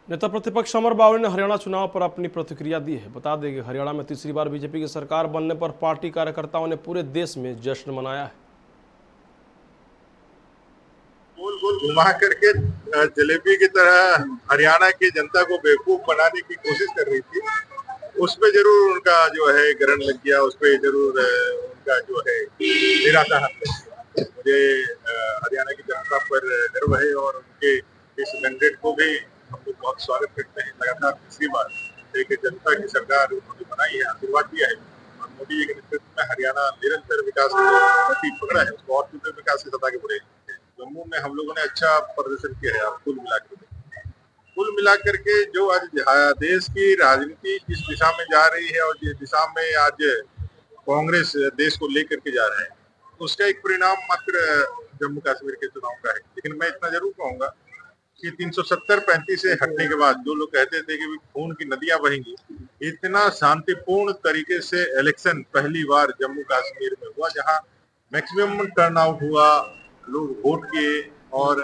नेता प्रतिपक्ष अमर बावरी ने हरियाणा चुनाव पर अपनी प्रतिक्रिया दी है। बता दें कि हरियाणा में तीसरी बार बीजेपी की सरकार बनने पर पार्टी कार्यकर्ताओं ने पूरे देश में जश्न मनाया है। गोल गोल घुमा करके जलेबी की तरह हरियाणा की जनता को बेवकूफ बनाने की कोशिश कर रही थी। उस पे जरूर उनका जो है ग्रहण लग गया, उस पे जरूर उनका जो है निराशा हाथ लग गया। मुझे हरियाणा की जनता पर गर्व है और उनके इस मैंडेट को भी हम लोग बहुत स्वागत करते हैं। लगातार तीसरी बार एक जनता की सरकार उन्होंने बनाई है, आशीर्वाद दिया है और मोदी जी के नेतृत्व में हरियाणा निरंतर विकास की गति पकड़ा है, उसको और तीव्र विकास के सत्ता के बढ़े। जम्मू में हम लोगों ने अच्छा प्रदर्शन किया है। आप कुल मिलाकर के जो आज देश की राजनीति जिस दिशा में जा रही है और जिस दिशा में आज कांग्रेस देश को लेकर के जा रहे हैं, उसका एक परिणाम मात्र जम्मू कश्मीर के चुनाव का है। लेकिन मैं इतना जरूर कहूंगा कि 370-35 से हटने के बाद जो लोग कहते थे कि खून की नदियां बहेंगी, इतना शांतिपूर्ण तरीके से इलेक्शन पहली बार जम्मू कश्मीर में हुआ, जहां मैक्सिमम टर्नआउट हुआ, लोग वोट किए और